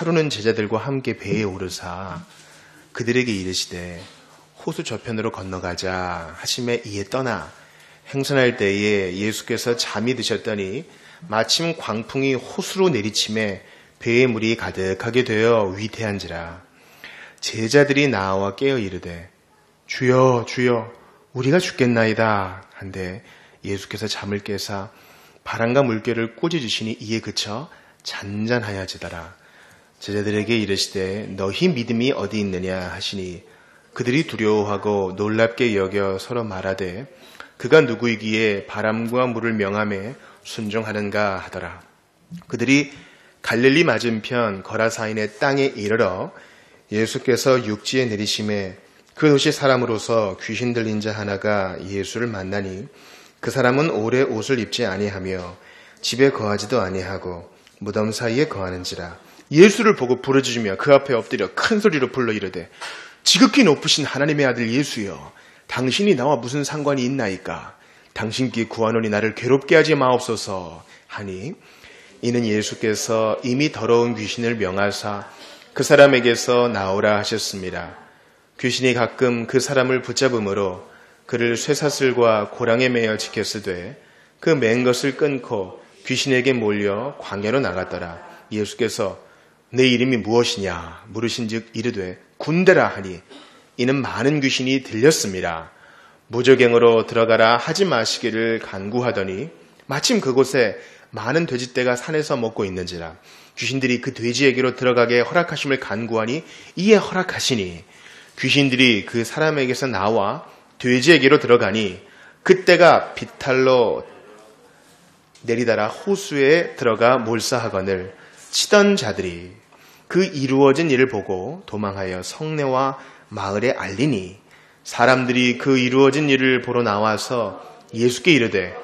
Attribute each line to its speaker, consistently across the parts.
Speaker 1: 하루는 제자들과 함께 배에 오르사 그들에게 이르시되 호수 저편으로 건너가자 하심에 이에 떠나 행선할 때에 예수께서 잠이 드셨더니 마침 광풍이 호수로 내리침에 배에 물이 가득하게 되어 위태한지라. 제자들이 나와 깨어 이르되 주여 주여 우리가 죽겠나이다 한데 예수께서 잠을 깨사 바람과 물결을 꾸짖으시니 이에 그쳐 잔잔하여지더라. 제자들에게 이르시되 너희 믿음이 어디 있느냐 하시니 그들이 두려워하고 놀랍게 여겨 서로 말하되 그가 누구이기에 바람과 물을 명하매 순종하는가 하더라. 그들이 갈릴리 맞은편 거라사인의 땅에 이르러 예수께서 육지에 내리심에 그 도시 사람으로서 귀신 들린 자 하나가 예수를 만나니 그 사람은 오래 옷을 입지 아니하며 집에 거하지도 아니하고 무덤 사이에 거하는지라. 예수를 보고 부르짖으며 그 앞에 엎드려 큰 소리로 불러 이르되 지극히 높으신 하나님의 아들 예수여 당신이 나와 무슨 상관이 있나이까. 당신께 구하노니 나를 괴롭게 하지 마옵소서 하니 이는 예수께서 이미 더러운 귀신을 명하사 그 사람에게서 나오라 하셨습니다. 귀신이 가끔 그 사람을 붙잡음으로 그를 쇠사슬과 고랑에 매어 지켰으되 그 맨 것을 끊고 귀신에게 몰려 광야로 나갔더라. 예수께서 내 이름이 무엇이냐 물으신즉 이르되 군대라 하니 이는 많은 귀신이 들렸습니다. 무저갱으로 들어가라 하지 마시기를 간구하더니 마침 그곳에 많은 돼지떼가 산에서 먹고 있는지라. 귀신들이 그 돼지에게로 들어가게 허락하심을 간구하니 이에 허락하시니 귀신들이 그 사람에게서 나와 돼지에게로 들어가니 그때가 비탈로 내리다라 호수에 들어가 몰사하거늘 치던 자들이 그 이루어진 일을 보고 도망하여 성내와 마을에 알리니 사람들이 그 이루어진 일을 보러 나와서 예수께 이르되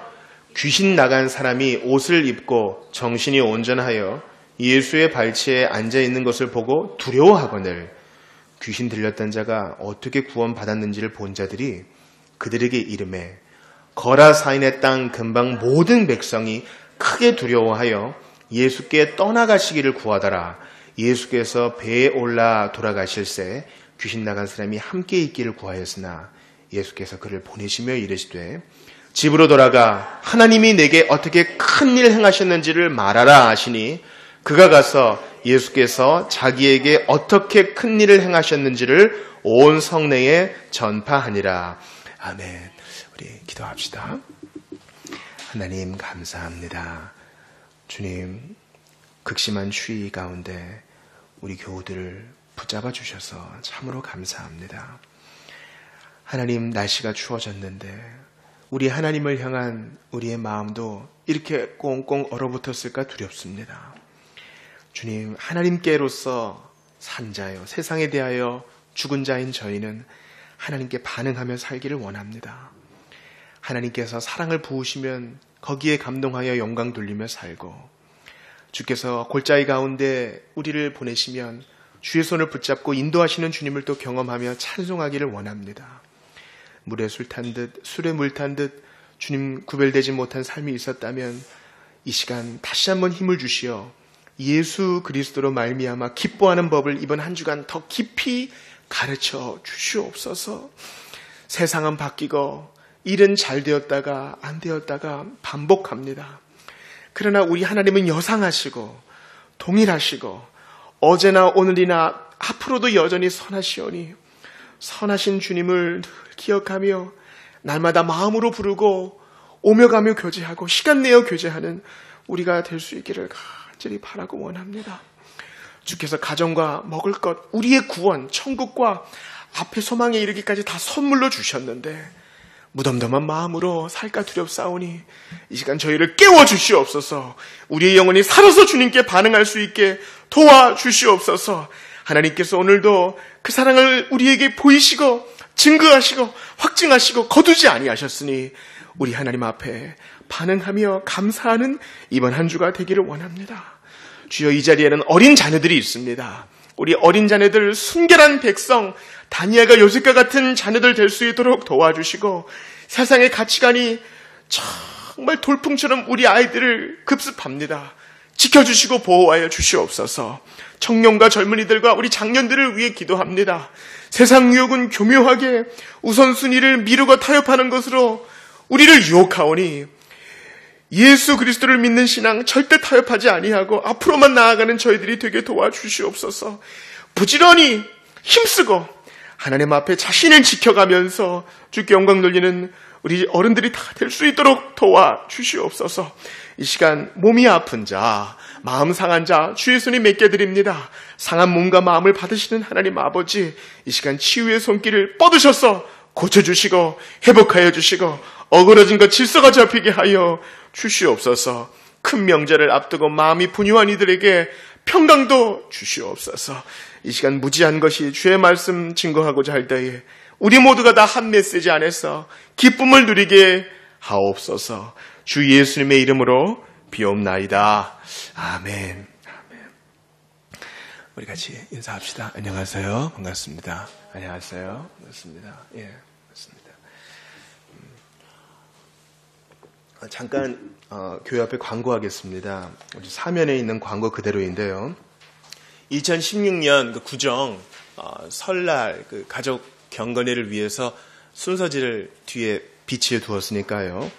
Speaker 1: 귀신 나간 사람이 옷을 입고 정신이 온전하여 예수의 발치에 앉아있는 것을 보고 두려워하거늘 귀신 들렸던 자가 어떻게 구원받았는지를 본 자들이 그들에게 이르매 거라사인의 땅 근방 모든 백성이 크게 두려워하여 예수께 떠나가시기를 구하더라. 예수께서 배에 올라 돌아가실새 귀신 나간 사람이 함께 있기를 구하였으나 예수께서 그를 보내시며 이르시되 집으로 돌아가 하나님이 내게 어떻게 큰 일 행하셨는지를 말하라 하시니 그가 가서 예수께서 자기에게 어떻게 큰 일을 행하셨는지를 온 성내에 전파하니라. 아멘. 우리 기도합시다. 하나님 감사합니다. 주님 극심한 추위 가운데 우리 교우들을 붙잡아 주셔서 참으로 감사합니다. 하나님 날씨가 추워졌는데 우리 하나님을 향한 우리의 마음도 이렇게 꽁꽁 얼어붙었을까 두렵습니다. 주님 하나님께로서 산 자요 세상에 대하여 죽은 자인 저희는 하나님께 반응하며 살기를 원합니다. 하나님께서 사랑을 부으시면 거기에 감동하여 영광 돌리며 살고 주께서 골짜기 가운데 우리를 보내시면 주의 손을 붙잡고 인도하시는 주님을 또 경험하며 찬송하기를 원합니다. 물에 술 탄 듯 술에 물 탄 듯 주님 구별되지 못한 삶이 있었다면 이 시간 다시 한번 힘을 주시어 예수 그리스도로 말미암아 기뻐하는 법을 이번 한 주간 더 깊이 가르쳐 주시옵소서. 세상은 바뀌고 일은 잘 되었다가 안 되었다가 반복합니다. 그러나 우리 하나님은 여상하시고 동일하시고 어제나 오늘이나 앞으로도 여전히 선하시오니 선하신 주님을 늘 기억하며 날마다 마음으로 부르고 오며 가며 교제하고 시간 내어 교제하는 우리가 될 수 있기를 간절히 바라고 원합니다. 주께서 가정과 먹을 것, 우리의 구원, 천국과 앞에 소망에 이르기까지 다 선물로 주셨는데 무덤덤한 마음으로 살까 두렵사오니 이 시간 저희를 깨워주시옵소서. 우리의 영혼이 살아서 주님께 반응할 수 있게 도와주시옵소서. 하나님께서 오늘도 그 사랑을 우리에게 보이시고 증거하시고 확증하시고 거두지 아니하셨으니 우리 하나님 앞에 반응하며 감사하는 이번 한 주가 되기를 원합니다. 주여 이 자리에는 어린 자녀들이 있습니다. 우리 어린 자녀들 순결한 백성 다니엘과 요셉과 같은 자녀들 될 수 있도록 도와주시고 세상의 가치관이 정말 돌풍처럼 우리 아이들을 급습합니다. 지켜주시고 보호하여 주시옵소서. 청년과 젊은이들과 우리 장년들을 위해 기도합니다. 세상 유혹은 교묘하게 우선순위를 미루고 타협하는 것으로 우리를 유혹하오니 예수 그리스도를 믿는 신앙 절대 타협하지 아니하고 앞으로만 나아가는 저희들이 되게 도와주시옵소서. 부지런히 힘쓰고 하나님 앞에 자신을 지켜가면서 주께 영광 돌리는 우리 어른들이 다 될 수 있도록 도와주시옵소서. 이 시간 몸이 아픈 자, 마음 상한 자 주의 손에 맡겨드립니다. 상한 몸과 마음을 받으시는 하나님 아버지, 이 시간 치유의 손길을 뻗으셔서 고쳐주시고 회복하여 주시고 어그러진 것 질서가 잡히게 하여 주시옵소서. 큰 명절을 앞두고 마음이 분유한 이들에게 평강도 주시옵소서. 이 시간 무지한 것이 주의 말씀 증거하고자 할 때에 우리 모두가 다 한 메시지 안에서 기쁨을 누리게 하옵소서. 주 예수님의 이름으로 비옵나이다. 아멘. 아멘. 우리 같이 인사합시다. 안녕하세요. 반갑습니다. 안녕하세요. 반갑습니다. 예, 반갑습니다. 잠깐 교회 앞에 광고하겠습니다. 우리 사면에 있는 광고 그대로인데요. 2016년 그 구정 설날 그 가족 경건회를 위해서 순서지를 뒤에 비치해 두었으니까요.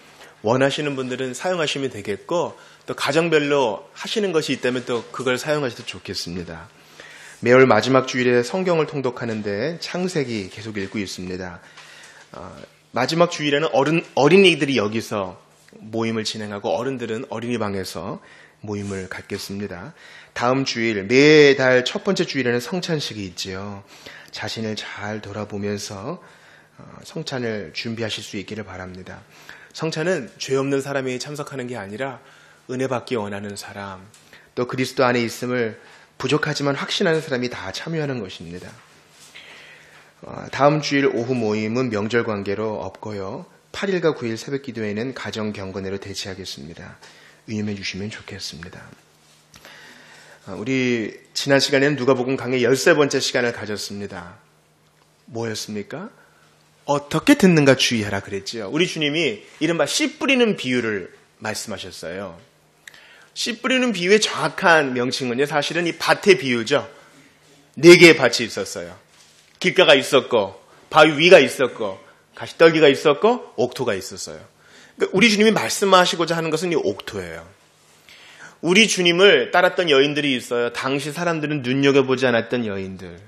Speaker 1: 원하시는 분들은 사용하시면 되겠고 또 가정별로 하시는 것이 있다면 또 그걸 사용하셔도 좋겠습니다. 매월 마지막 주일에 성경을 통독하는데 창세기 계속 읽고 있습니다. 마지막 주일에는 어린이들이 여기서 모임을 진행하고 어른들은 어린이방에서 모임을 갖겠습니다. 다음 주일 매달 첫 번째 주일에는 성찬식이 있지요. 자신을 잘 돌아보면서 성찬을 준비하실 수 있기를 바랍니다. 성찬은 죄 없는 사람이 참석하는 게 아니라 은혜 받기 원하는 사람, 또 그리스도 안에 있음을 부족하지만 확신하는 사람이 다 참여하는 것입니다. 다음 주일 오후 모임은 명절 관계로 없고요. 8일과 9일 새벽 기도회는 가정 경건회로 대체하겠습니다. 유념해 주시면 좋겠습니다. 우리 지난 시간에는 누가복음 강의 13번째 시간을 가졌습니다. 뭐였습니까? 어떻게 듣는가 주의하라 그랬죠. 우리 주님이 이른바 씨 뿌리는 비유를 말씀하셨어요. 씨 뿌리는 비유의 정확한 명칭은요, 사실은 이 밭의 비유죠. 4개의 밭이 있었어요. 길가가 있었고, 바위 위가 있었고, 가시떨기가 있었고, 옥토가 있었어요. 그러니까 우리 주님이 말씀하시고자 하는 것은 이 옥토예요. 우리 주님을 따랐던 여인들이 있어요. 당시 사람들은 눈여겨보지 않았던 여인들.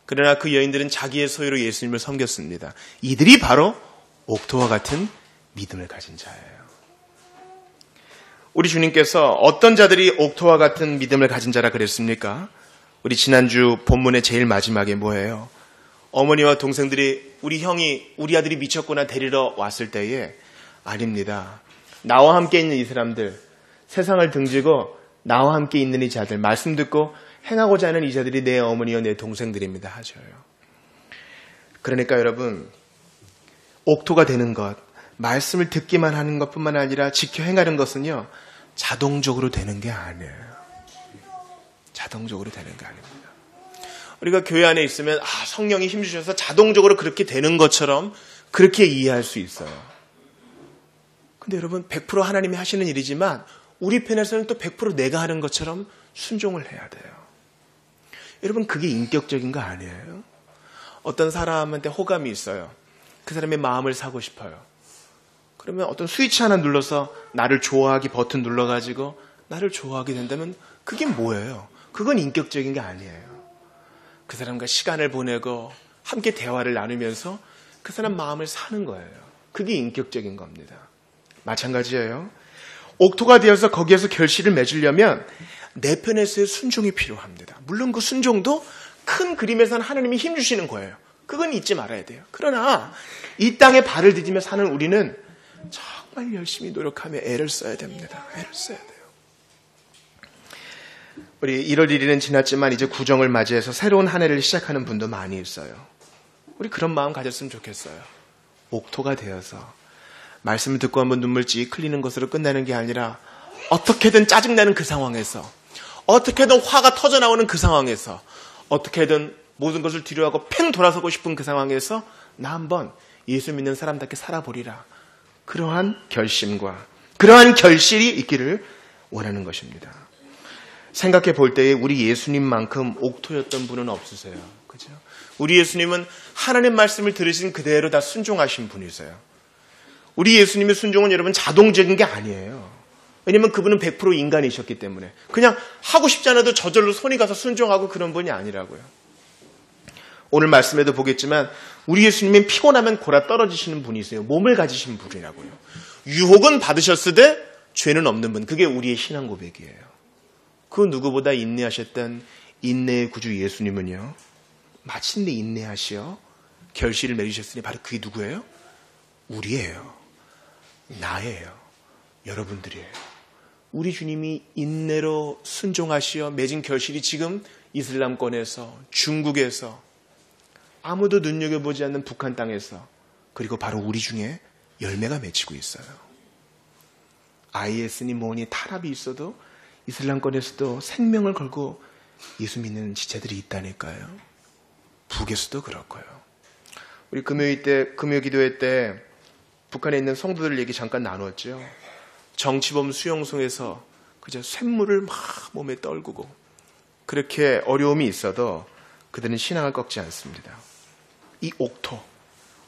Speaker 1: 그러나 그 여인들은 자기의 소유로 예수님을 섬겼습니다. 이들이 바로 옥토와 같은 믿음을 가진 자예요. 우리 주님께서 어떤 자들이 옥토와 같은 믿음을 가진 자라 그랬습니까? 우리 지난주 본문의 제일 마지막에 뭐예요? 어머니와 동생들이 우리 형이 우리 아들이 미쳤구나 데리러 왔을 때에 아닙니다. 나와 함께 있는 이 사람들, 세상을 등지고 나와 함께 있는 이 자들, 말씀 듣고 행하고자 하는 이 자들이 내 어머니와 내 동생들입니다 하셔요. 그러니까 여러분, 옥토가 되는 것, 말씀을 듣기만 하는 것뿐만 아니라 지켜 행하는 것은요, 자동적으로 되는 게 아니에요. 자동적으로 되는 게 아닙니다. 우리가 교회 안에 있으면 성령이 힘주셔서 자동적으로 그렇게 되는 것처럼 그렇게 이해할 수 있어요. 근데 여러분, 100% 하나님이 하시는 일이지만 우리 편에서는 또 100% 내가 하는 것처럼 순종을 해야 돼요. 여러분, 그게 인격적인 거 아니에요? 어떤 사람한테 호감이 있어요. 그 사람의 마음을 사고 싶어요. 그러면 어떤 스위치 하나 눌러서 나를 좋아하기 버튼 눌러가지고 나를 좋아하게 된다면 그게 뭐예요? 그건 인격적인 게 아니에요. 그 사람과 시간을 보내고 함께 대화를 나누면서 그 사람 마음을 사는 거예요. 그게 인격적인 겁니다. 마찬가지예요. 옥토가 되어서 거기에서 결실을 맺으려면 내 편에서의 순종이 필요합니다. 물론 그 순종도 큰 그림에서는 하나님이 힘주시는 거예요. 그건 잊지 말아야 돼요. 그러나 이 땅에 발을 디디며 사는 우리는 정말 열심히 노력하며 애를 써야 됩니다. 애를 써야 돼요. 우리 1월 1일은 지났지만 이제 구정을 맞이해서 새로운 한 해를 시작하는 분도 많이 있어요. 우리 그런 마음 가졌으면 좋겠어요. 옥토가 되어서 말씀을 듣고 한번 눈물 찌 흘리는 것으로 끝나는 게 아니라 어떻게든 짜증나는 그 상황에서, 어떻게든 화가 터져나오는 그 상황에서, 어떻게든 모든 것을 뒤로하고 팽 돌아서고 싶은 그 상황에서 나 한번 예수 믿는 사람답게 살아보리라. 그러한 결심과 그러한 결실이 있기를 원하는 것입니다. 생각해 볼 때에 우리 예수님만큼 옥토였던 분은 없으세요. 그죠? 우리 예수님은 하나님 말씀을 들으신 그대로 다 순종하신 분이세요. 우리 예수님의 순종은 여러분 자동적인 게 아니에요. 왜냐면 그분은 100% 인간이셨기 때문에 그냥 하고 싶지 않아도 저절로 손이 가서 순종하고 그런 분이 아니라고요. 오늘 말씀에도 보겠지만 우리 예수님은 피곤하면 골아 떨어지시는 분이세요. 몸을 가지신 분이라고요. 유혹은 받으셨으되 죄는 없는 분. 그게 우리의 신앙 고백이에요. 그 누구보다 인내하셨던 인내의 구주 예수님은요. 마침내 인내하시어 결실을 맺으셨으니 바로 그게 누구예요? 우리예요. 나예요. 여러분들이에요. 우리 주님이 인내로 순종하시어 맺은 결실이 지금 이슬람권에서 중국에서 아무도 눈여겨보지 않는 북한 땅에서 그리고 바로 우리 중에 열매가 맺히고 있어요. IS니 뭐니 탄압이 있어도 이슬람권에서도 생명을 걸고 예수 믿는 지체들이 있다니까요. 북에서도 그렇고요. 우리 금요 기도회 때 북한에 있는 성도들 얘기 잠깐 나눴죠. 정치범 수용소에서 그저 쇳물을 막 몸에 떨구고 그렇게 어려움이 있어도 그들은 신앙을 꺾지 않습니다. 이 옥토,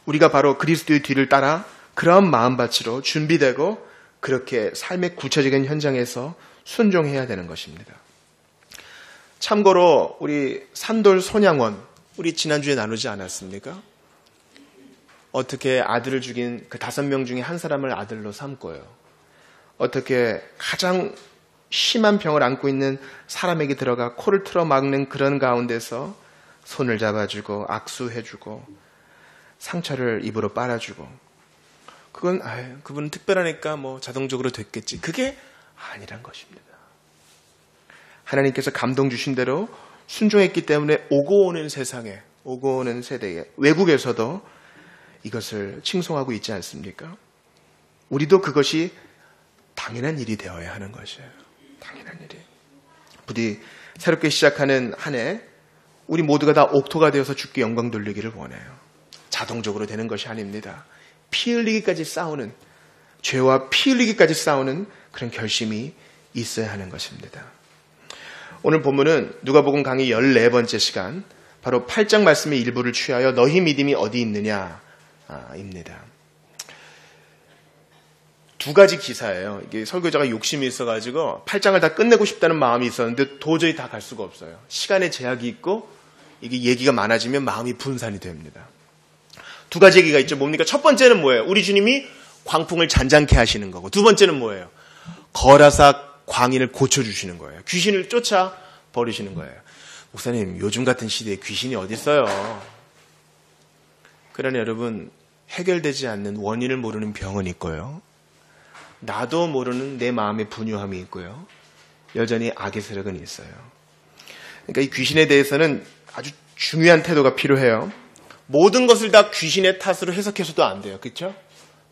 Speaker 1: 우리가 바로 그리스도의 뒤를 따라 그러한 마음밭으로 준비되고 그렇게 삶의 구체적인 현장에서 순종해야 되는 것입니다. 참고로 우리 산돌 손양원, 우리 지난주에 나누지 않았습니까? 어떻게 아들을 죽인 그 5명 중에 한 사람을 아들로 삼고요. 어떻게 가장 심한 병을 안고 있는 사람에게 들어가 코를 틀어막는 그런 가운데서 손을 잡아주고 악수해주고 상처를 입으로 빨아주고 그분은 특별하니까 뭐 자동적으로 됐겠지. 그게 아니란 것입니다. 하나님께서 감동 주신 대로 순종했기 때문에 오고 오는 세상에 오고 오는 세대에 외국에서도 이것을 칭송하고 있지 않습니까? 우리도 그것이 당연한 일이 되어야 하는 것이에요. 당연한 일이. 부디 새롭게 시작하는 한 해 우리 모두가 다 옥토가 되어서 주께 영광 돌리기를 원해요. 자동적으로 되는 것이 아닙니다. 피 흘리기까지 싸우는, 죄와 피 흘리기까지 싸우는 그런 결심이 있어야 하는 것입니다. 오늘 본문은 누가복음 강의 14번째 시간, 바로 8장 말씀의 일부를 취하여 너희 믿음이 어디 있느냐 입니다. 두 가지 기사예요. 이게 설교자가 욕심이 있어가지고 8장을 다 끝내고 싶다는 마음이 있었는데 도저히 다 갈 수가 없어요. 시간에 제약이 있고 이게 얘기가 많아지면 마음이 분산이 됩니다. 두 가지 얘기가 있죠. 뭡니까? 첫 번째는 뭐예요? 우리 주님이 광풍을 잔잔케 하시는 거고, 두 번째는 뭐예요? 거라사 광인을 고쳐주시는 거예요. 귀신을 쫓아 버리시는 거예요. 목사님, 요즘 같은 시대에 귀신이 어디 있어요? 그러나 여러분, 해결되지 않는 원인을 모르는 병은 있고요. 나도 모르는 내 마음의 분유함이 있고요. 여전히 악의 세력은 있어요. 그러니까 이 귀신에 대해서는 아주 중요한 태도가 필요해요. 모든 것을 다 귀신의 탓으로 해석해서도 안 돼요. 그렇죠?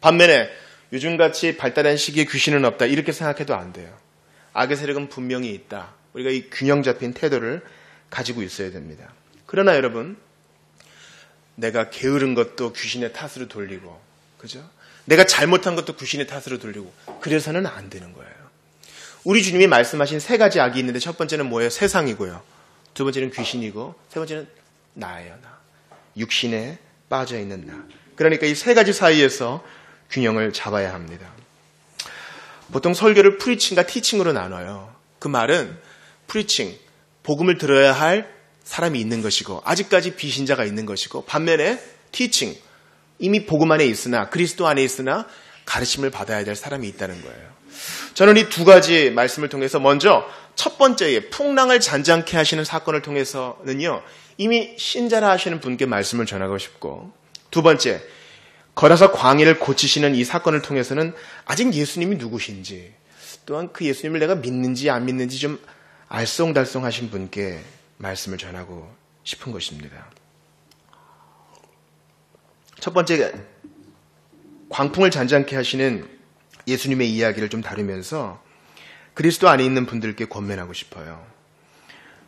Speaker 1: 반면에 요즘같이 발달한 시기에 귀신은 없다. 이렇게 생각해도 안 돼요. 악의 세력은 분명히 있다. 우리가 이 균형 잡힌 태도를 가지고 있어야 됩니다. 그러나 여러분, 내가 게으른 것도 귀신의 탓으로 돌리고, 그죠? 내가 잘못한 것도 귀신의 탓으로 돌리고, 그래서는 안 되는 거예요. 우리 주님이 말씀하신 세 가지 악이 있는데 첫 번째는 뭐예요? 세상이고요. 두 번째는 귀신이고, 세 번째는 나예요, 나. 육신에 빠져있는 나. 그러니까 이 세 가지 사이에서 균형을 잡아야 합니다. 보통 설교를 프리칭과 티칭으로 나눠요. 그 말은 프리칭, 복음을 들어야 할 사람이 있는 것이고 아직까지 비신자가 있는 것이고, 반면에 티칭, 이미 복음 안에 있으나 그리스도 안에 있으나 가르침을 받아야 될 사람이 있다는 거예요. 저는 이 두 가지 말씀을 통해서 먼저 첫 번째에 풍랑을 잔잔케 하시는 사건을 통해서는요, 이미 신자라 하시는 분께 말씀을 전하고 싶고, 두 번째, 걸어서 광야를 고치시는 이 사건을 통해서는 아직 예수님이 누구신지, 또한 그 예수님을 내가 믿는지 안 믿는지 좀 알쏭달쏭하신 분께 말씀을 전하고 싶은 것입니다. 첫 번째, 광풍을 잔잔케 하시는 예수님의 이야기를 좀 다루면서 그리스도 안에 있는 분들께 권면하고 싶어요.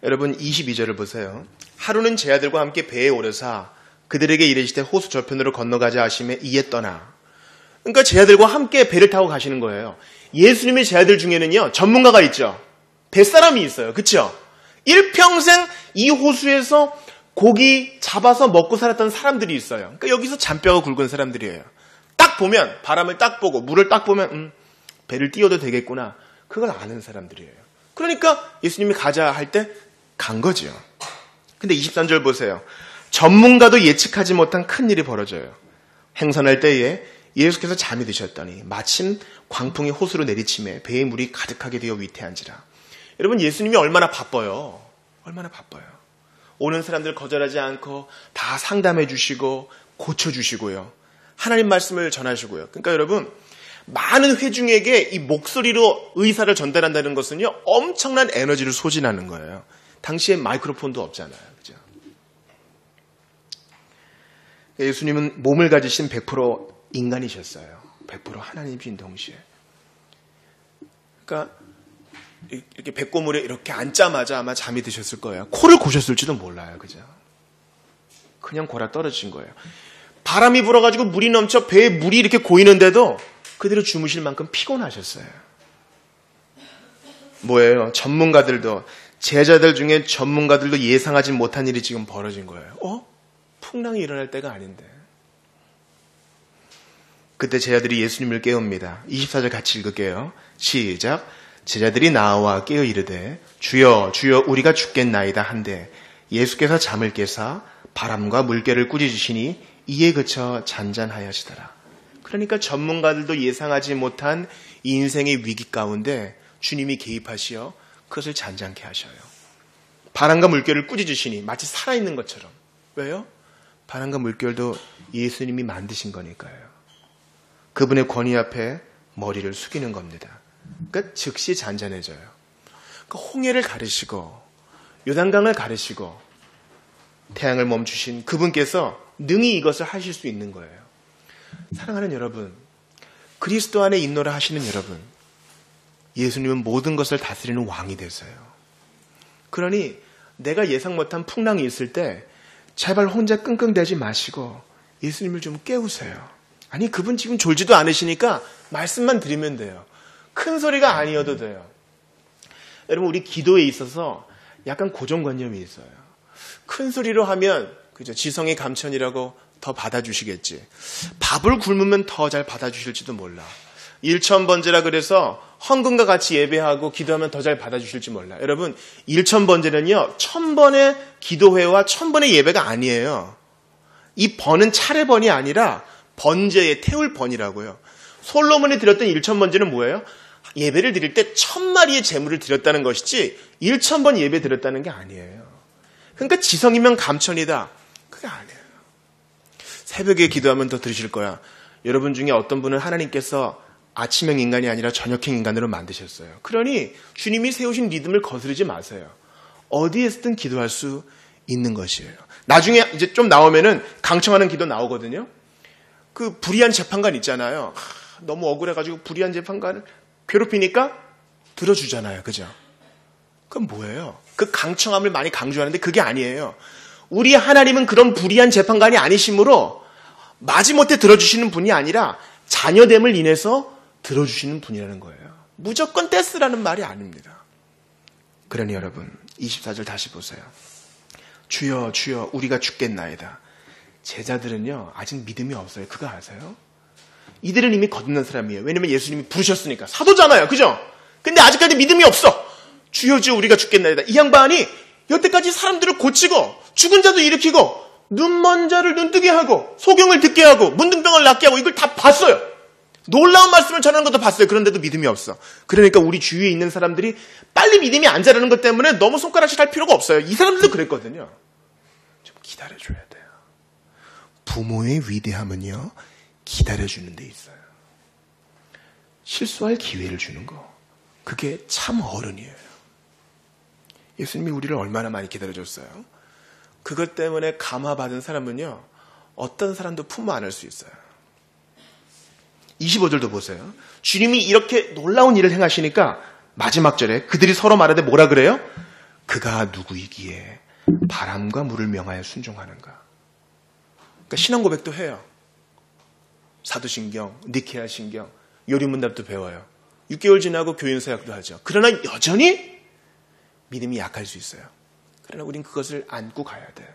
Speaker 1: 여러분 22절을 보세요. 하루는 제 아들과 함께 배에 오르사 그들에게 이르시되 호수 저편으로 건너가자 하시매 이에 떠나 그러니까 제 아들과 함께 배를 타고 가시는 거예요. 예수님의 제 아들 중에는요, 전문가가 있죠. 뱃사람이 있어요. 그렇죠? 일평생 이 호수에서 고기 잡아서 먹고 살았던 사람들이 있어요. 그러니까 여기서 잔뼈가 굵은 사람들이에요. 딱 보면, 바람을 딱 보고 물을 딱 보면 배를 띄워도 되겠구나. 그걸 아는 사람들이에요. 그러니까 예수님이 가자 할 때 간 거죠. 근데 23절 보세요. 전문가도 예측하지 못한 큰일이 벌어져요. 행선할 때에 예수께서 잠이 드셨더니 마침 광풍이 호수로 내리침에 배에 물이 가득하게 되어 위태한지라. 여러분, 예수님이 얼마나 바빠요. 얼마나 바빠요. 오는 사람들 거절하지 않고 다 상담해 주시고 고쳐주시고요. 하나님 말씀을 전하시고요. 그러니까 여러분, 많은 회중에게 이 목소리로 의사를 전달한다는 것은요, 엄청난 에너지를 소진하는 거예요. 당시에 마이크로폰도 없잖아요. 그죠? 예수님은 몸을 가지신 100% 인간이셨어요. 100% 하나님이신 동시에. 그러니까 이렇게 백고물에 이렇게 앉자마자 아마 잠이 드셨을 거예요. 코를 고셨을지도 몰라요. 그죠? 그냥 골아 떨어진 거예요. 바람이 불어가지고 물이 넘쳐 배에 물이 이렇게 고이는데도 그대로 주무실 만큼 피곤하셨어요. 뭐예요? 전문가들도, 제자들 중에 전문가들도 예상하지 못한 일이 지금 벌어진 거예요. 풍랑이 일어날 때가 아닌데. 그때 제자들이 예수님을 깨웁니다. 24절 같이 읽을게요. 시작. 제자들이 나와 깨어 이르되 주여 주여 우리가 죽겠나이다 한데 예수께서 잠을 깨사 바람과 물결을 꾸짖으시니 이에 그쳐 잔잔하여지더라. 그러니까 전문가들도 예상하지 못한 인생의 위기 가운데 주님이 개입하시어 그것을 잔잔케 하셔요. 바람과 물결을 꾸짖으시니 마치 살아있는 것처럼. 왜요? 바람과 물결도 예수님이 만드신 거니까요. 그분의 권위 앞에 머리를 숙이는 겁니다. 그러니까 즉시 잔잔해져요. 그러니까 홍해를 가르시고 요단강을 가르시고 태양을 멈추신 그분께서 능히 이것을 하실 수 있는 거예요. 사랑하는 여러분, 그리스도 안에 있노라 하시는 여러분, 예수님은 모든 것을 다스리는 왕이 되세요. 그러니 내가 예상 못한 풍랑이 있을 때 제발 혼자 끙끙대지 마시고 예수님을 좀 깨우세요. 아니, 그분 지금 졸지도 않으시니까 말씀만 드리면 돼요. 큰 소리가 아니어도 돼요. 여러분, 우리 기도에 있어서 약간 고정관념이 있어요. 큰 소리로 하면 그죠, 지성의 감천이라고 더 받아주시겠지. 밥을 굶으면 더 잘 받아주실지도 몰라. 일천번제라 그래서 헌금과 같이 예배하고 기도하면 더 잘 받아주실지 몰라. 여러분, 일천번제는요, 1000번의 기도회와 1000번의 예배가 아니에요. 이 번은 차례번이 아니라 번제의 태울 번이라고요. 솔로몬이 드렸던 1000번제는 뭐예요? 예배를 드릴 때 1000마리의 제물을 드렸다는 것이지 1000번 예배 드렸다는 게 아니에요. 그러니까 지성이면 감천이다. 그게 아니에요. 새벽에 기도하면 더 들으실 거야. 여러분 중에 어떤 분은 하나님께서 아침형 인간이 아니라 저녁형 인간으로 만드셨어요. 그러니 주님이 세우신 리듬을 거스르지 마세요. 어디에서든 기도할 수 있는 것이에요. 나중에 이제 좀 나오면은 강청하는 기도 나오거든요. 그 불의한 재판관 있잖아요. 너무 억울해가지고 불의한 재판관을 괴롭히니까 들어주잖아요. 그죠? 그건 뭐예요? 그 강청함을 많이 강조하는데 그게 아니에요. 우리 하나님은 그런 불의한 재판관이 아니시므로 마지못해 들어주시는 분이 아니라 자녀됨을 인해서 들어주시는 분이라는 거예요. 무조건 떼쓰라는 말이 아닙니다. 그러니 여러분, 24절 다시 보세요. 주여 주여 우리가 죽겠나이다. 제자들은요, 아직 믿음이 없어요. 그거 아세요? 이들은 이미 거듭난 사람이에요. 왜냐면 예수님이 부르셨으니까. 사도잖아요. 그죠? 근데 아직까지 믿음이 없어. 주여 주여 우리가 죽겠나이다. 이 양반이 여태까지 사람들을 고치고 죽은 자도 일으키고 눈먼 자를 눈뜨게 하고 소경을 듣게 하고 문둥병을 낫게 하고 이걸 다 봤어요. 놀라운 말씀을 전하는 것도 봤어요. 그런데도 믿음이 없어. 그러니까 우리 주위에 있는 사람들이 빨리 믿음이 안 자라는 것 때문에 너무 손가락질 할 필요가 없어요. 이 사람들도 그랬거든요. 좀 기다려줘야 돼요. 부모의 위대함은요, 기다려주는 데 있어요. 실수할 기회를 주는 거. 그게 참 어른이에요. 예수님이 우리를 얼마나 많이 기다려줬어요. 그것 때문에 감화받은 사람은요, 어떤 사람도 품어 안을 수 있어요. 25절도 보세요. 주님이 이렇게 놀라운 일을 행하시니까 마지막 절에 그들이 서로 말하되 뭐라 그래요? 그가 누구이기에 바람과 물을 명하여 순종하는가. 그러니까 신앙 고백도 해요. 사도신경, 니케아 신경, 요리문답도 배워요. 6개월 지나고 교인서약도 하죠. 그러나 여전히 믿음이 약할 수 있어요. 그러나 우린 그것을 안고 가야 돼요.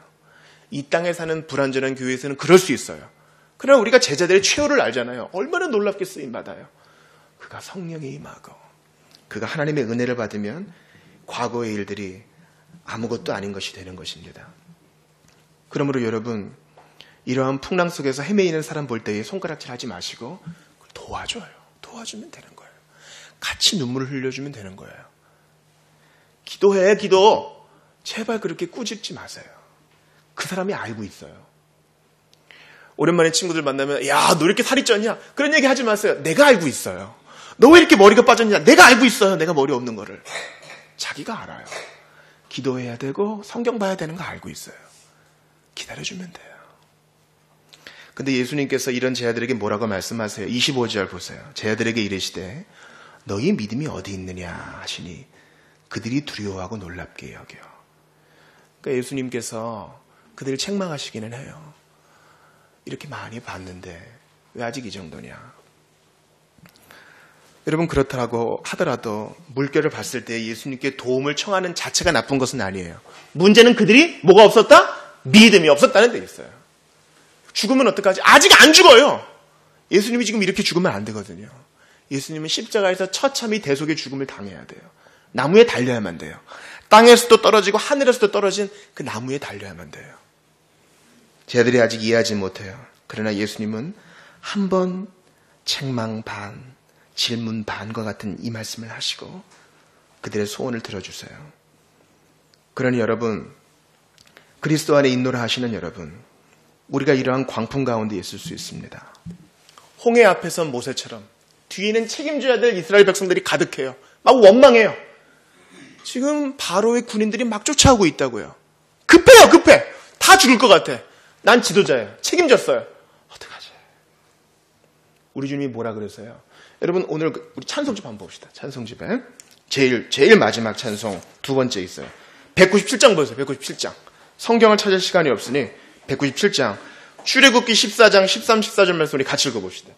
Speaker 1: 이 땅에 사는 불완전한 교회에서는 그럴 수 있어요. 그러나 우리가 제자들의 최후를 알잖아요. 얼마나 놀랍게 쓰임받아요. 그가 성령에 임하고 그가 하나님의 은혜를 받으면 과거의 일들이 아무것도 아닌 것이 되는 것입니다. 그러므로 여러분, 이러한 풍랑 속에서 헤매이는 사람 볼 때에 손가락질 하지 마시고 도와줘요. 도와주면 되는 거예요. 같이 눈물을 흘려주면 되는 거예요. 기도해, 기도. 제발 그렇게 꾸짖지 마세요. 그 사람이 알고 있어요. 오랜만에 친구들 만나면 야, 너 이렇게 살이 쪘냐? 그런 얘기 하지 마세요. 내가 알고 있어요. 너 왜 이렇게 머리가 빠졌냐? 내가 알고 있어요. 내가 머리 없는 거를. 자기가 알아요. 기도해야 되고 성경 봐야 되는 거 알고 있어요. 기다려주면 돼요. 근데 예수님께서 이런 제자들에게 뭐라고 말씀하세요? 25절 보세요. 제자들에게 이르시되 너희 믿음이 어디 있느냐 하시니 그들이 두려워하고 놀랍게 여겨. 그러니까 예수님께서 그들을 책망하시기는 해요. 이렇게 많이 봤는데 왜 아직 이 정도냐? 여러분, 그렇다고 하더라도 물결을 봤을 때 예수님께 도움을 청하는 자체가 나쁜 것은 아니에요. 문제는 그들이 뭐가 없었다? 믿음이 없었다는 데 있어요. 죽으면 어떡하지? 아직 안 죽어요. 예수님이 지금 이렇게 죽으면 안 되거든요. 예수님은 십자가에서 처참히 대속의 죽음을 당해야 돼요. 나무에 달려야만 돼요. 땅에서도 떨어지고 하늘에서도 떨어진 그 나무에 달려야만 돼요. 쟤들이 아직 이해하지 못해요. 그러나 예수님은 한 번 책망 반, 질문 반과 같은 이 말씀을 하시고 그들의 소원을 들어주세요. 그러니 여러분, 그리스도 안에 인노를 하시는 여러분, 우리가 이러한 광풍 가운데 있을 수 있습니다. 홍해 앞에선 모세처럼 뒤에는 책임져야 될 이스라엘 백성들이 가득해요. 막 원망해요. 지금 바로의 군인들이 막 쫓아오고 있다고요. 급해요, 급해. 다 죽을 것 같아. 난 지도자예요. 책임졌어요. 어떡하지? 우리 주님이 뭐라 그랬어요? 여러분, 오늘 우리 찬송집 한번 봅시다. 찬송집에 제일 마지막 찬송 두 번째 있어요. 197장 보세요. 197장. 성경을 찾을 시간이 없으니 197장 출애굽기 14장 13, 14절 말씀 우리 같이 읽어봅시다.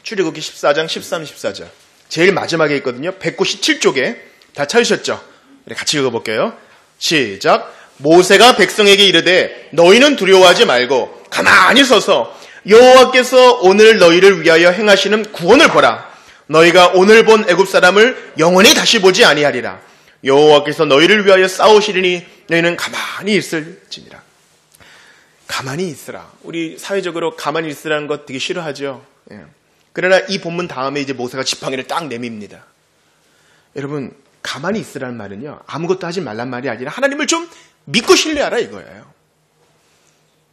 Speaker 1: 출애굽기 14장 13, 14절 제일 마지막에 있거든요. 197쪽에 다 찾으셨죠? 우리 같이 읽어볼게요. 시작. 모세가 백성에게 이르되 너희는 두려워하지 말고 가만히 서서 여호와께서 오늘 너희를 위하여 행하시는 구원을 보라. 너희가 오늘 본 애굽 사람을 영원히 다시 보지 아니하리라. 여호와께서 너희를 위하여 싸우시리니 너희는 가만히 있을지니라. 가만히 있으라. 우리 사회적으로 가만히 있으라는 것 되게 싫어하죠. 예. 그러나 이 본문 다음에 이제 모세가 지팡이를 딱 내밉니다. 여러분, 가만히 있으라는 말은요, 아무것도 하지 말란 말이 아니라 하나님을 좀 믿고 신뢰하라 이거예요.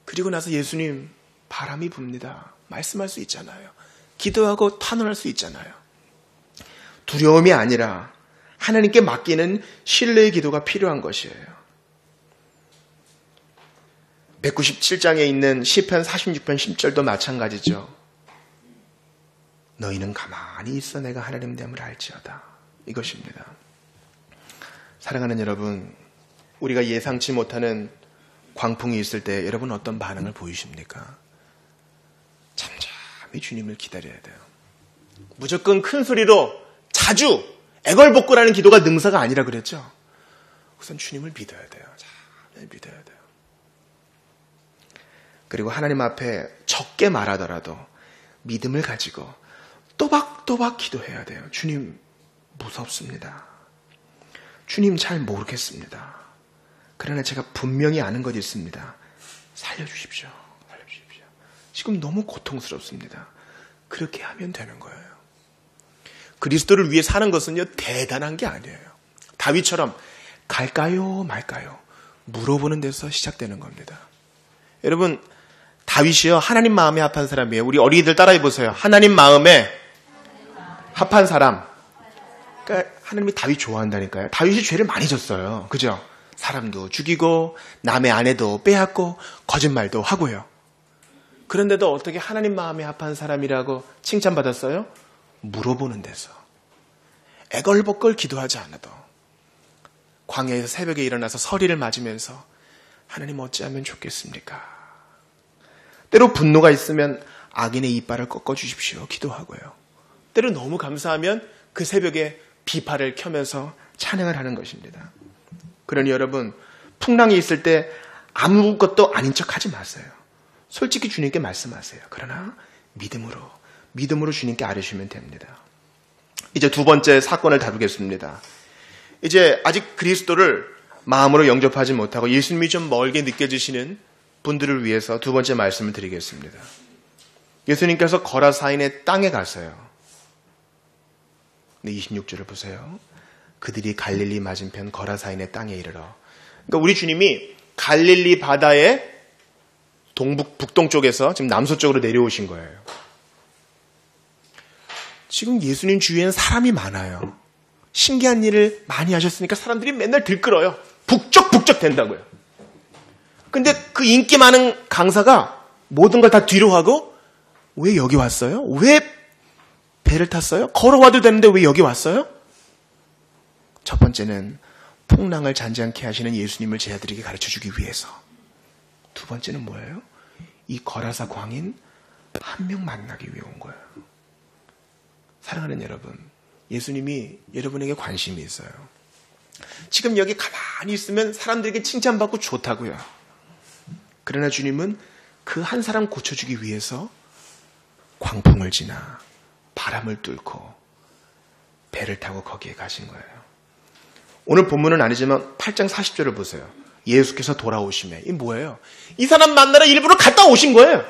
Speaker 1: 그리고 나서 예수님, 바람이 붑니다. 말씀할 수 있잖아요. 기도하고 탄원할 수 있잖아요. 두려움이 아니라 하나님께 맡기는 신뢰의 기도가 필요한 것이에요. 197장에 있는 시편 46편 10절도 마찬가지죠. 너희는 가만히 있어 내가 하나님 됨을 알지어다. 이것입니다. 사랑하는 여러분, 우리가 예상치 못하는 광풍이 있을 때 여러분 어떤 반응을 보이십니까? 잠잠히 주님을 기다려야 돼요. 무조건 큰 소리로 자주 애걸복걸하는 기도가 능사가 아니라 그랬죠. 우선 주님을 믿어야 돼요. 잘 믿어야 돼요. 그리고 하나님 앞에 적게 말하더라도 믿음을 가지고 또박또박 기도해야 돼요. 주님, 무섭습니다. 주님, 잘 모르겠습니다. 그러나 제가 분명히 아는 것 있습니다. 살려주십시오. 살려주십시오. 지금 너무 고통스럽습니다. 그렇게 하면 되는 거예요. 그리스도를 위해 사는 것은요, 대단한 게 아니에요. 다윗처럼 갈까요 말까요 물어보는 데서 시작되는 겁니다. 여러분, 다윗이요, 하나님 마음에 합한 사람이에요. 우리 어린이들 따라해보세요. 하나님 마음에 합한 사람. 그러니까 하나님이 다윗 좋아한다니까요. 다윗이 죄를 많이 졌어요. 그죠? 사람도 죽이고 남의 아내도 빼앗고 거짓말도 하고요. 그런데도 어떻게 하나님 마음에 합한 사람이라고 칭찬받았어요? 물어보는 데서. 애걸복걸 기도하지 않아도 광야에서 새벽에 일어나서 서리를 맞으면서 하나님 어찌하면 좋겠습니까? 때로 분노가 있으면 악인의 이빨을 꺾어주십시오. 기도하고요. 때로 너무 감사하면 그 새벽에 비파를 켜면서 찬양을 하는 것입니다. 그러니 여러분, 풍랑이 있을 때 아무것도 아닌 척 하지 마세요. 솔직히 주님께 말씀하세요. 그러나 믿음으로 주님께 아뢰시면 됩니다. 이제 두 번째 사건을 다루겠습니다. 이제 아직 그리스도를 마음으로 영접하지 못하고 예수님이 좀 멀게 느껴지시는 분들을 위해서 두 번째 말씀을 드리겠습니다. 예수님께서 거라사인의 땅에 가세요. 26절을 보세요. 그들이 갈릴리 맞은편 거라사인의 땅에 이르러. 그러니까 우리 주님이 갈릴리 바다의 북동쪽에서 지금 남서쪽으로 내려오신 거예요. 지금 예수님 주위에는 사람이 많아요. 신기한 일을 많이 하셨으니까 사람들이 맨날 들끓어요. 북적북적 된다고요. 근데 그 인기 많은 강사가 모든 걸 다 뒤로 하고 왜 여기 왔어요? 왜 배를 탔어요? 걸어와도 되는데 왜 여기 왔어요? 첫 번째는 풍랑을 잔잔케 하시는 예수님을 제자들에게 가르쳐주기 위해서. 두 번째는 뭐예요? 이 거라사 광인 한 명 만나기 위해 온 거예요. 사랑하는 여러분, 예수님이 여러분에게 관심이 있어요. 지금 여기 가만히 있으면 사람들에게 칭찬받고 좋다고요. 그러나 주님은 그 한 사람 고쳐주기 위해서 광풍을 지나 바람을 뚫고 배를 타고 거기에 가신 거예요. 오늘 본문은 아니지만 8장 40절을 보세요. 예수께서 돌아오심에. 이 뭐예요? 이 사람 만나러 일부러 갔다 오신 거예요.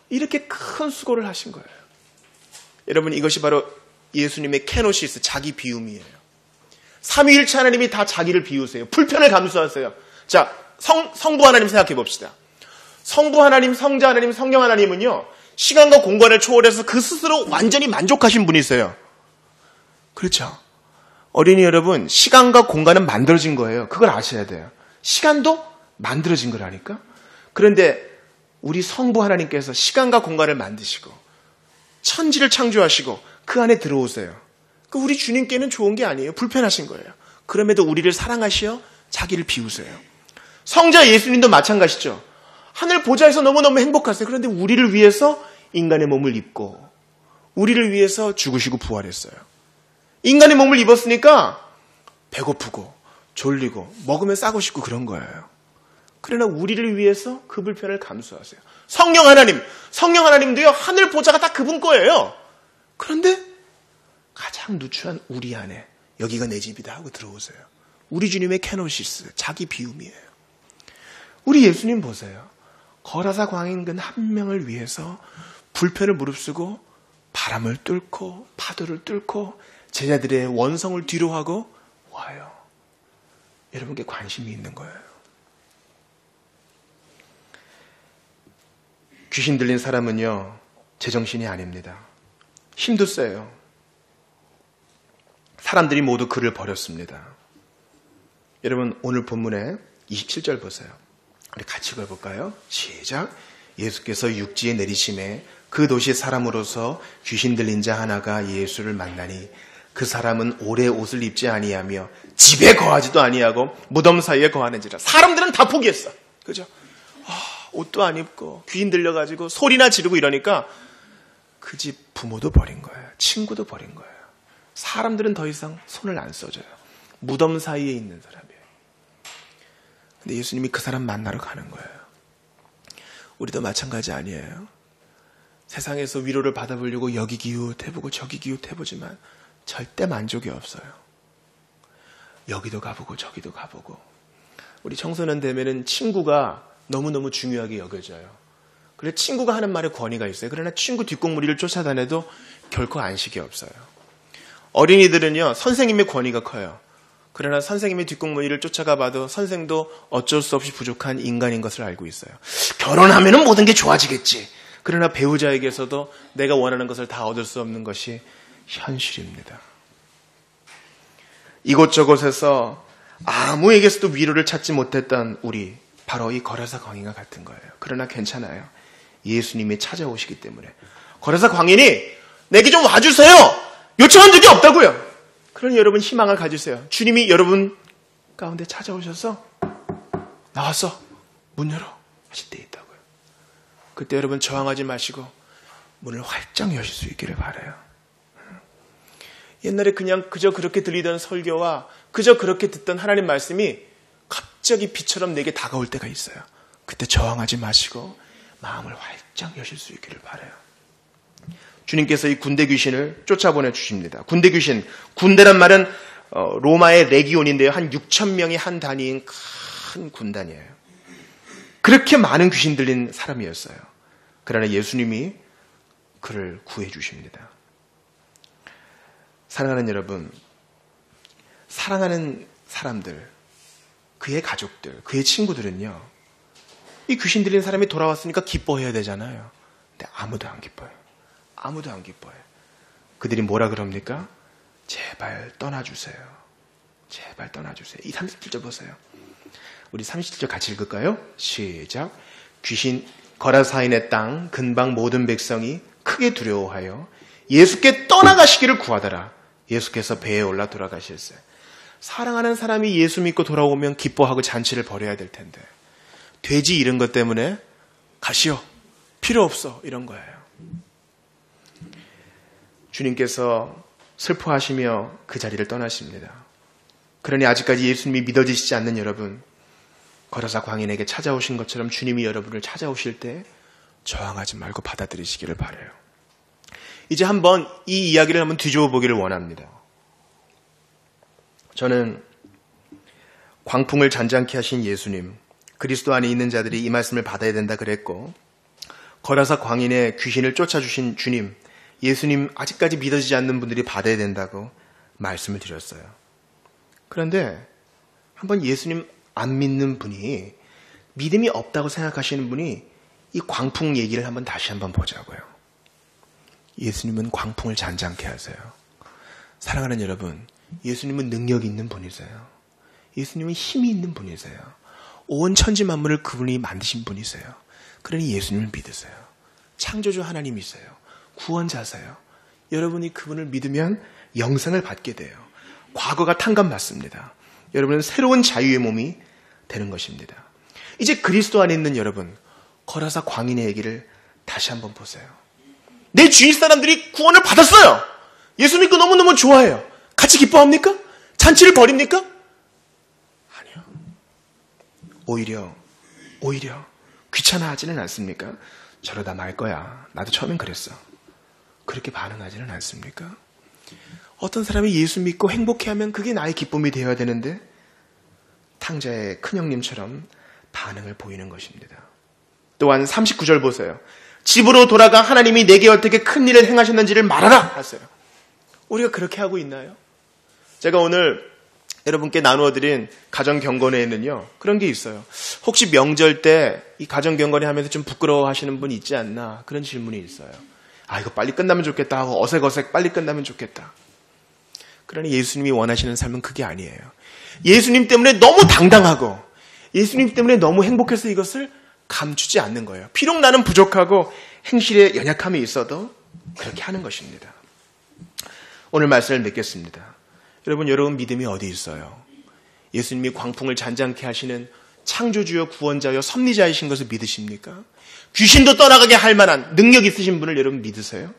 Speaker 1: 이렇게 큰 수고를 하신 거예요. 여러분, 이것이 바로 예수님의 케노시스, 자기 비움이에요. 삼위일체 하나님이 다 자기를 비우세요. 불편을 감수하세요. 자, 성부 하나님 생각해 봅시다. 성부 하나님, 성자 하나님, 성령 하나님은요, 시간과 공간을 초월해서 그 스스로 완전히 만족하신 분이세요. 그렇죠? 어린이 여러분, 시간과 공간은 만들어진 거예요. 그걸 아셔야 돼요. 시간도 만들어진 거라니까. 그런데 우리 성부 하나님께서 시간과 공간을 만드시고 천지를 창조하시고 그 안에 들어오세요. 우리 주님께는 좋은 게 아니에요. 불편하신 거예요. 그럼에도 우리를 사랑하시어 자기를 비우세요. 성자 예수님도 마찬가지죠. 하늘 보좌에서 너무너무 행복하세요. 그런데 우리를 위해서 인간의 몸을 입고 우리를 위해서 죽으시고 부활했어요. 인간의 몸을 입었으니까 배고프고 졸리고 먹으면 싸고 싶고 그런 거예요. 그러나 우리를 위해서 그 불편을 감수하세요. 성령 하나님도요, 하늘 보좌가 다 그분 거예요. 그런데 가장 누추한 우리 안에 여기가 내 집이다 하고 들어오세요. 우리 주님의 케노시스, 자기 비움이에요. 우리 예수님 보세요. 거라사 광인근 한 명을 위해서 불편을 무릅쓰고 바람을 뚫고 파도를 뚫고 제자들의 원성을 뒤로 하고 와요. 여러분께 관심이 있는 거예요. 귀신 들린 사람은요, 제정신이 아닙니다. 힘도 세요. 사람들이 모두 그를 버렸습니다. 여러분, 오늘 본문에 27절 보세요. 우리 같이 읽어볼까요? 시작. 예수께서 육지에 내리심에 그 도시 사람으로서 귀신 들린 자 하나가 예수를 만나니 그 사람은 오래 옷을 입지 아니하며 집에 거하지도 아니하고 무덤 사이에 거하는지라. 사람들은 다 포기했어. 그죠? 옷도 안 입고 귀신 들려가지고 소리나 지르고 이러니까 그 집 부모도 버린 거예요. 친구도 버린 거예요. 사람들은 더 이상 손을 안 써줘요. 무덤 사이에 있는 사람이에요. 근데 예수님이 그 사람 만나러 가는 거예요. 우리도 마찬가지 아니에요? 세상에서 위로를 받아보려고 여기 기웃해보고 저기 기웃해보지만 절대 만족이 없어요. 여기도 가보고 저기도 가보고. 우리 청소년 되면은 친구가 너무너무 중요하게 여겨져요. 그래서 친구가 하는 말에 권위가 있어요. 그러나 친구 뒷공무리를 쫓아다녀도 결코 안식이 없어요. 어린이들은요, 선생님의 권위가 커요. 그러나 선생님의 뒷공무니를 쫓아가 봐도 선생도 어쩔 수 없이 부족한 인간인 것을 알고 있어요. 결혼하면 모든 게 좋아지겠지. 그러나 배우자에게서도 내가 원하는 것을 다 얻을 수 없는 것이 현실입니다. 이곳저곳에서 아무에게서도 위로를 찾지 못했던 우리, 바로 이 거라사 광인과 같은 거예요. 그러나 괜찮아요. 예수님이 찾아오시기 때문에. 거라사 광인이 내게 좀 와주세요! 요청한 적이 없다고요. 그러니 여러분 희망을 가지세요. 주님이 여러분 가운데 찾아오셔서 나와서 문 열어 하실 때 있다고요. 그때 여러분 저항하지 마시고 문을 활짝 여실 수 있기를 바라요. 옛날에 그냥 그저 그렇게 들리던 설교와 그저 그렇게 듣던 하나님 말씀이 갑자기 비처럼 내게 다가올 때가 있어요. 그때 저항하지 마시고 마음을 활짝 여실 수 있기를 바라요. 주님께서 이 군대 귀신을 쫓아보내 주십니다. 군대 귀신, 군대란 말은 로마의 레기온인데요. 한 6천 명이 한 단위인 큰 군단이에요. 그렇게 많은 귀신 들린 사람이었어요. 그러나 예수님이 그를 구해 주십니다. 사랑하는 여러분, 사랑하는 사람들, 그의 가족들, 그의 친구들은요, 이 귀신 들린 사람이 돌아왔으니까 기뻐해야 되잖아요. 근데 아무도 안 기뻐요. 아무도 안 기뻐요. 그들이 뭐라 그럽니까? 제발 떠나주세요. 제발 떠나주세요. 이 37절 보세요. 우리 37절 같이 읽을까요? 시작. 귀신 거라사인의 땅 근방 모든 백성이 크게 두려워하여 예수께 떠나가시기를 구하더라. 예수께서 배에 올라 돌아가셨어요. 사랑하는 사람이 예수 믿고 돌아오면 기뻐하고 잔치를 벌여야 될 텐데 돼지 이런 것 때문에 가시오. 필요 없어. 이런 거예요. 주님께서 슬퍼하시며 그 자리를 떠나십니다. 그러니 아직까지 예수님이 믿어지시지 않는 여러분, 거라사 광인에게 찾아오신 것처럼 주님이 여러분을 찾아오실 때 저항하지 말고 받아들이시기를 바라요. 이제 한번 이 이야기를 한번 뒤집어 보기를 원합니다. 저는 광풍을 잔잔케 하신 예수님, 그리스도 안에 있는 자들이 이 말씀을 받아야 된다 그랬고, 거라사 광인의 귀신을 쫓아주신 주님, 예수님 아직까지 믿어지지 않는 분들이 받아야 된다고 말씀을 드렸어요. 그런데 한번 예수님 안 믿는 분이, 믿음이 없다고 생각하시는 분이 이 광풍 얘기를 한번 다시 한번 보자고요. 예수님은 광풍을 잔잔케 하세요. 사랑하는 여러분, 예수님은 능력 있는 분이세요. 예수님은 힘이 있는 분이세요. 온 천지 만물을 그분이 만드신 분이세요. 그러니 예수님을 믿으세요. 창조주 하나님이세요. 구원자세요. 여러분이 그분을 믿으면 영생을 받게 돼요. 과거가 탕감받습니다. 여러분은 새로운 자유의 몸이 되는 것입니다. 이제 그리스도 안에 있는 여러분, 거라사 광인의 얘기를 다시 한번 보세요. 내 주위 사람들이 구원을 받았어요. 예수 믿고 너무너무 좋아해요. 같이 기뻐합니까? 잔치를 벌입니까? 아니요. 오히려 귀찮아하지는 않습니까? 저러다 말 거야. 나도 처음엔 그랬어. 그렇게 반응하지는 않습니까? 어떤 사람이 예수 믿고 행복해하면 그게 나의 기쁨이 되어야 되는데 탕자의 큰형님처럼 반응을 보이는 것입니다. 또한 39절 보세요. 집으로 돌아가 하나님이 내게 어떻게 큰 일을 행하셨는지를 말하라 하세요. 우리가 그렇게 하고 있나요? 제가 오늘 여러분께 나누어드린 가정경건회에는요, 그런 게 있어요. 혹시 명절 때 이 가정경건회 하면서 좀 부끄러워하시는 분 있지 않나? 그런 질문이 있어요. 아, 이거 빨리 끝나면 좋겠다 하고 어색어색 빨리 끝나면 좋겠다. 그러나 예수님이 원하시는 삶은 그게 아니에요. 예수님 때문에 너무 당당하고 예수님 때문에 너무 행복해서 이것을 감추지 않는 거예요. 비록 나는 부족하고 행실에 연약함이 있어도 그렇게 하는 것입니다. 오늘 말씀을 맺겠습니다. 여러분 믿음이 어디 있어요? 예수님이 광풍을 잔잔케 하시는 창조주여 구원자여 섭리자이신 것을 믿으십니까? 귀신도 떠나가게 할 만한 능력 있으신 분을 여러분 믿으세요?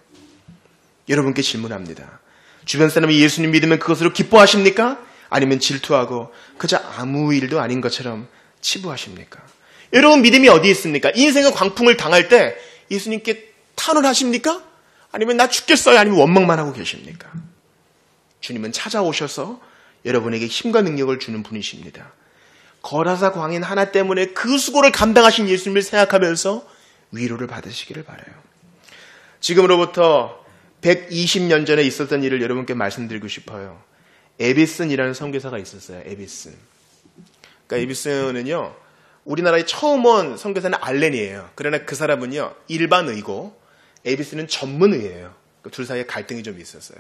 Speaker 1: 여러분께 질문합니다. 주변 사람이 예수님 믿으면 그것으로 기뻐하십니까? 아니면 질투하고 그저 아무 일도 아닌 것처럼 치부하십니까? 여러분 믿음이 어디 있습니까? 인생의 광풍을 당할 때 예수님께 탄원하십니까? 아니면 나 죽겠어요? 아니면 원망만 하고 계십니까? 주님은 찾아오셔서 여러분에게 힘과 능력을 주는 분이십니다. 거라사 광인 하나 때문에 그 수고를 감당하신 예수님을 생각하면서 위로를 받으시기를 바라요. 지금으로부터 120년 전에 있었던 일을 여러분께 말씀드리고 싶어요. 에비슨이라는 선교사가 있었어요. 에비슨. 그러니까 에비슨은요, 우리나라에 처음 온 선교사는 알렌이에요. 그러나 그 사람은요, 일반의고 에비슨은 전문의예요. 둘 사이에 갈등이 좀 있었어요.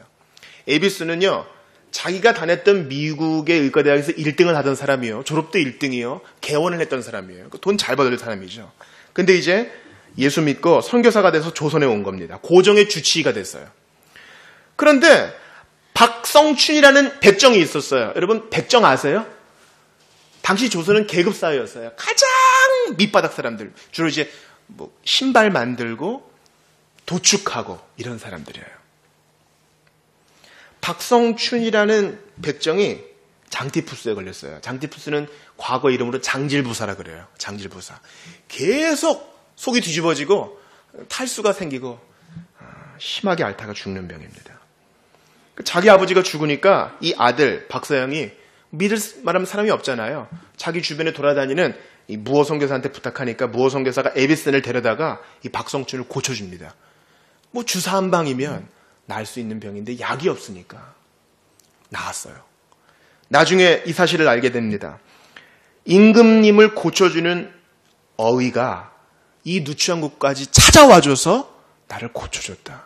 Speaker 1: 에비슨은요, 자기가 다녔던 미국의 의과대학에서 1등을 하던 사람이요. 졸업도 1등이요. 개원을 했던 사람이에요. 돈 잘 벌던 사람이죠. 근데 이제 예수 믿고 선교사가 돼서 조선에 온 겁니다. 고종의 주치의가 됐어요. 그런데 박성춘이라는 백정이 있었어요. 여러분 백정 아세요? 당시 조선은 계급사회였어요. 가장 밑바닥 사람들. 주로 이제 신발 만들고 도축하고 이런 사람들이에요. 박성춘이라는 백정이 장티푸스에 걸렸어요. 장티푸스는 과거 이름으로 장질부사라 그래요. 장질부사. 계속 속이 뒤집어지고 탈수가 생기고 심하게 앓다가 죽는 병입니다. 자기 아버지가 죽으니까 이 아들 박서영이 믿을 만한 사람이 없잖아요. 자기 주변에 돌아다니는 이 무어 선교사한테 부탁하니까 무어 선교사가 에비슨을 데려다가 이 박성춘을 고쳐줍니다. 주사 한 방이면 나을 수 있는 병인데 약이 없으니까 나았어요. 나중에 이 사실을 알게 됩니다. 임금님을 고쳐주는 어의가 이 누추한 곳까지 찾아와줘서 나를 고쳐줬다.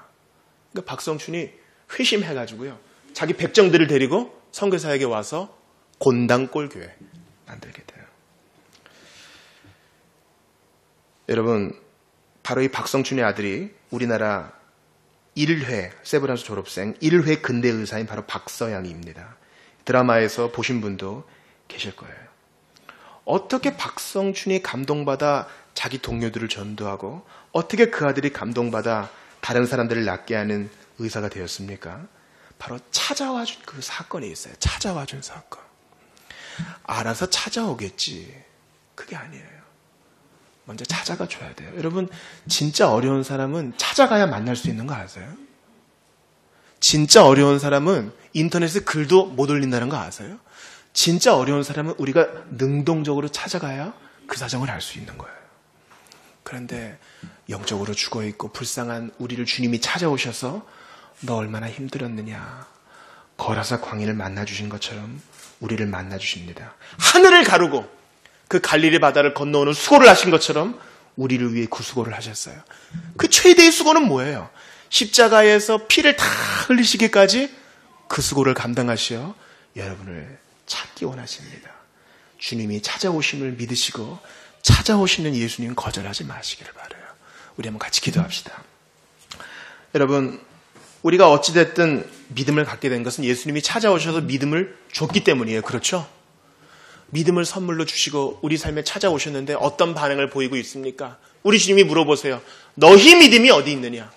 Speaker 1: 그러니까 박성춘이 회심해가지고요. 자기 백정들을 데리고 선교사에게 와서 곤당골교회 만들게 돼요. 여러분, 바로 이 박성춘의 아들이 우리나라 1회, 세브란스 졸업생 1회 근대의사인 바로 박서양입니다. 드라마에서 보신 분도 계실 거예요. 어떻게 박성춘이 감동받아 자기 동료들을 전도하고 어떻게 그 아들이 감동받아 다른 사람들을 낫게 하는 의사가 되었습니까? 바로 찾아와준 그 사건이 있어요. 찾아와준 사건. 알아서 찾아오겠지. 그게 아니에요. 먼저 찾아가 줘야 돼요. 여러분, 진짜 어려운 사람은 찾아가야 만날 수 있는 거 아세요? 진짜 어려운 사람은 인터넷에 글도 못 올린다는 거 아세요? 진짜 어려운 사람은 우리가 능동적으로 찾아가야 그 사정을 알 수 있는 거예요. 그런데 영적으로 죽어있고 불쌍한 우리를 주님이 찾아오셔서 너 얼마나 힘들었느냐. 거라사 광인을 만나주신 것처럼 우리를 만나주십니다. 하늘을 가르고 그 갈릴리 바다를 건너오는 수고를 하신 것처럼 우리를 위해 그 수고를 하셨어요. 그 최대의 수고는 뭐예요? 십자가에서 피를 다 흘리시기까지 그 수고를 감당하시어 여러분을 찾기 원하십니다. 주님이 찾아오심을 믿으시고 찾아오시는 예수님 거절하지 마시기를 바라요. 우리 한번 같이 기도합시다. 여러분, 우리가 어찌됐든 믿음을 갖게 된 것은 예수님이 찾아오셔서 믿음을 줬기 때문이에요. 그렇죠? 믿음을 선물로 주시고 우리 삶에 찾아오셨는데 어떤 반응을 보이고 있습니까? 우리 주님이 물어보세요. 너희 믿음이 어디 있느냐?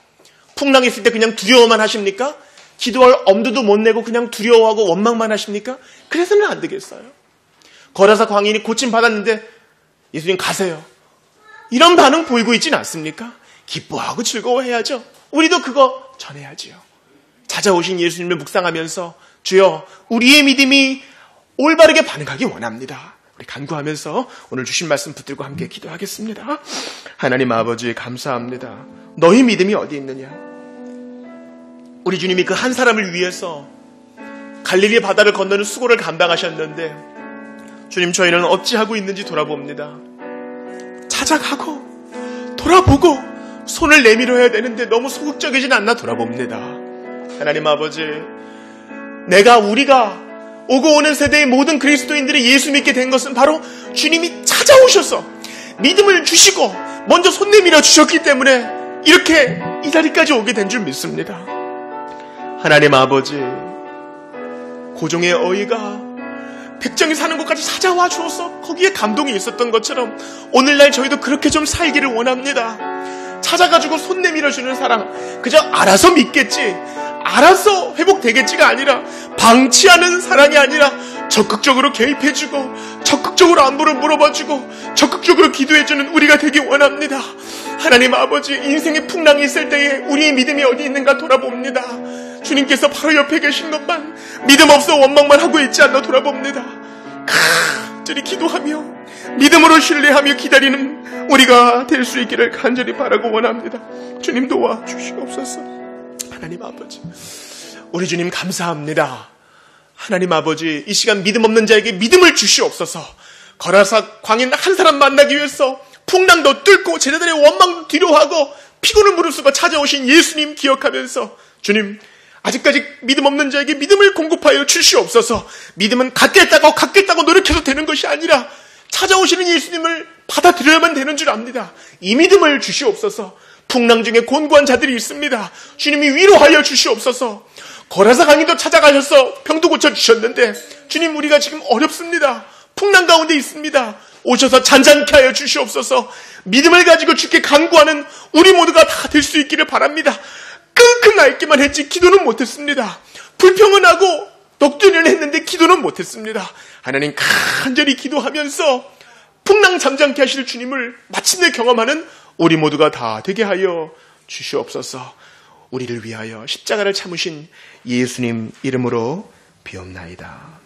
Speaker 1: 풍랑이 있을 때 그냥 두려워만 하십니까? 기도할 엄두도 못 내고 그냥 두려워하고 원망만 하십니까? 그래서는 안 되겠어요. 거라사 광인이 고침받았는데 예수님 가세요. 이런 반응 보이고 있지는 않습니까? 기뻐하고 즐거워해야죠. 우리도 그거 전해야지요. 찾아오신 예수님을 묵상하면서 주여 우리의 믿음이 올바르게 반응하기 원합니다. 우리 간구하면서 오늘 주신 말씀 붙들고 함께 기도하겠습니다. 하나님 아버지 감사합니다. 너희 믿음이 어디 있느냐? 우리 주님이 그 한 사람을 위해서 갈릴리 바다를 건너는 수고를 감당하셨는데 주님 저희는 어찌하고 있는지 돌아봅니다. 찾아가고 돌아보고 손을 내밀어야 되는데 너무 소극적이진 않나 돌아봅니다. 하나님 아버지, 우리가 오고 오는 세대의 모든 그리스도인들이 예수 믿게 된 것은 바로 주님이 찾아오셔서 믿음을 주시고 먼저 손 내밀어 주셨기 때문에 이렇게 이 자리까지 오게 된 줄 믿습니다. 하나님 아버지, 고종의 어이가 백정이 사는 곳까지 찾아와 주어서 거기에 감동이 있었던 것처럼 오늘날 저희도 그렇게 좀 살기를 원합니다. 찾아가지고 손 내밀어주는 사랑, 그저 알아서 믿겠지, 알아서 회복되겠지가 아니라 방치하는 사랑이 아니라 적극적으로 개입해주고 적극적으로 안부를 물어봐주고 적극적으로 기도해주는 우리가 되기 원합니다. 하나님 아버지, 인생의 풍랑이 있을 때에 우리의 믿음이 어디 있는가 돌아봅니다. 주님께서 바로 옆에 계신 것만 믿음 없어 원망만 하고 있지 않나 돌아봅니다. 간절히 기도하며 믿음으로 신뢰하며 기다리는 우리가 될 수 있기를 간절히 바라고 원합니다. 주님 도와주시옵소서. 하나님 아버지, 우리 주님 감사합니다. 하나님 아버지, 이 시간 믿음 없는 자에게 믿음을 주시옵소서. 거라사 광인 한 사람 만나기 위해서 풍랑도 뚫고 제자들의 원망도 뒤로하고 피곤을 무릅쓰고 찾아오신 예수님 기억하면서 주님, 아직까지 믿음 없는 자에게 믿음을 공급하여 주시옵소서. 믿음은 갖겠다고 노력해서 되는 것이 아니라 찾아오시는 예수님을 받아들여야만 되는 줄 압니다. 이 믿음을 주시옵소서. 풍랑 중에 곤고한 자들이 있습니다. 주님이 위로하여 주시옵소서. 거라사 강인도 찾아가셔서 병도 고쳐주셨는데 주님, 우리가 지금 어렵습니다. 풍랑 가운데 있습니다. 오셔서 잔잔케 하여 주시옵소서. 믿음을 가지고 주께 간구하는 우리 모두가 다 될 수 있기를 바랍니다. 끙끙 앓기만 했지 기도는 못했습니다. 불평은 하고 넋두리는 했는데 기도는 못했습니다. 하나님 간절히 기도하면서 풍랑 잠잠케 하실 주님을 마침내 경험하는 우리 모두가 다 되게 하여 주시옵소서. 우리를 위하여 십자가를 참으신 예수님 이름으로 비옵나이다.